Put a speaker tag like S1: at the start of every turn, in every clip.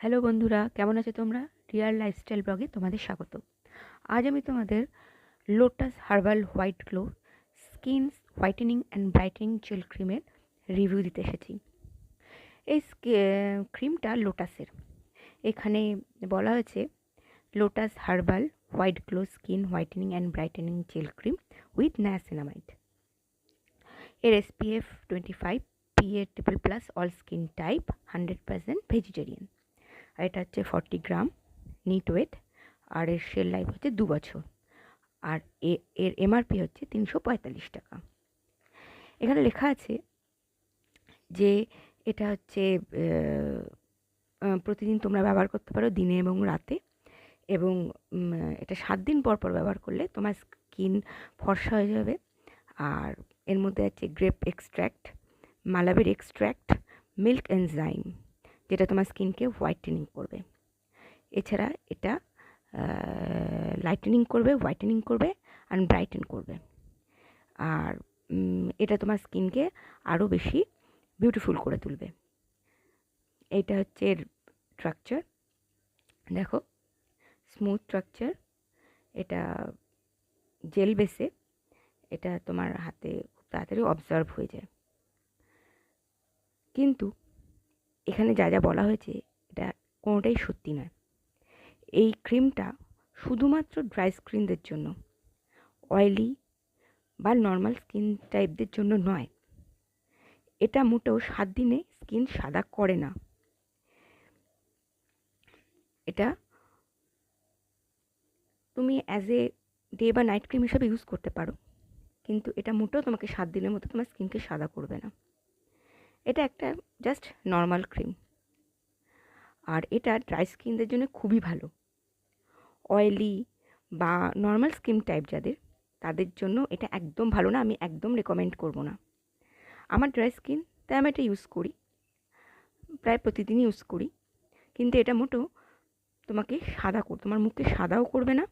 S1: Hello বন্ধুরা, কেমন আছো তোমরা? রিয়াল লাইফস্টাইল ব্লগে তোমাদের স্বাগত। আজ আমি তোমাদের Lotus herbal white glow skin whitening and brightening gel ক্রিমের রিভিউ দিতে এসেছি। এই ক্রিমটা লোটাসের। এখানে বলা হয়েছে Lotus herbal white glow skin whitening and brightening gel cream with niacinamide. এর SPF 25, PA++ all skin type, 100% vegetarian. আর এটা হচ্ছে 40 গ্রাম নিট ওয়েট, আর এর শেল লাইফ হচ্ছে 2 বছর, আর এর MRP হচ্ছে 345 টাকা। এখানে লেখা আছে যে এটা হচ্ছে প্রতিদিন তোমরা ব্যবহার করতে পারো, দিনে এবং রাতে, এবং এটা 7 দিন পর পর ব্যবহার করলে তোমার স্কিন ফর্সা হয়ে যাবে। আর এর মধ্যে আছে grape extract, mulberry extract, milk enzyme, যেটা তোমার স্কিনকে হোয়াইটেনিং করবে। এছাড়া এটা লাইটেনিং করবে, হোয়াইটেনিং করবে আর ব্রাইটেন করবে। আর এটা তোমার স্কিনকে আরও বেশি বিউটিফুল করে তুলবে। এইটা হচ্ছে এর স্ট্রাকচার, দেখো, স্মুথ স্ট্রাকচার। এটা জেল বেসে, এটা তোমার হাতে খুব তাড়াতাড়ি অবজার্ভ হয়ে যায়। কিন্তু এখানে যা যা বলা হয়েছে এটা কোনোটাই সত্যি নয়। এই ক্রিমটা শুধুমাত্র ড্রাই স্কিনদের জন্য, অয়েলি বা নর্মাল স্কিন টাইপদের জন্য নয়। এটা মোটেও 7 দিনে স্কিন সাদা করে না। এটা তুমি অ্যাজ এ ডে বা নাইট ক্রিম হিসেবে ইউজ করতে পারো, কিন্তু এটা মোটেও তোমাকে 7 দিনের মতো তোমার স্কিনকে সাদা করবে না। এটা একটা জাস্ট নর্মাল ক্রিম, আর এটা ড্রাই স্কিনদের জন্য খুবই ভালো। অয়েলি বা নর্মাল স্কিন টাইপ যাদের, তাদের জন্য এটা একদম ভালো না, আমি একদম রেকমেন্ড করব না। আমার ড্রাই স্কিন, তাই আমি এটা ইউজ করি, প্রায় প্রতিদিনই ইউজ করি। কিন্তু এটা মোটেও তোমাকে তোমার মুখকে সাদাও করবে না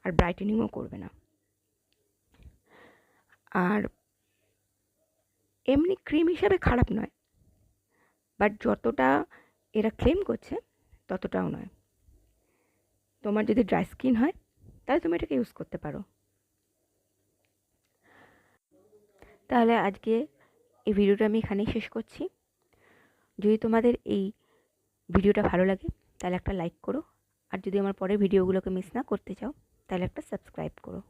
S1: আর ব্রাইটেনিংও করবে না। আর এমনি ক্রিম হিসাবে খারাপ নয়, বাট যতটা এরা ক্লেম করছে ততটাও নয়। তোমার যদি ড্রাই স্কিন হয় তাহলে তুমি এটাকে ইউজ করতে পারো। তাহলে আজকে এই ভিডিওটা আমি এখানেই শেষ করছি। যদি তোমাদের এই ভিডিওটা ভালো লাগে তাহলে একটা লাইক করো, আর যদি আমার পরের ভিডিওগুলোকে মিস না করতে চাও তাহলে একটা সাবস্ক্রাইব করো।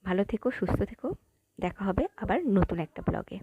S1: ভালো থেকো, সুস্থ থেকো, দেখা হবে আবার নতুন একটা ব্লগে।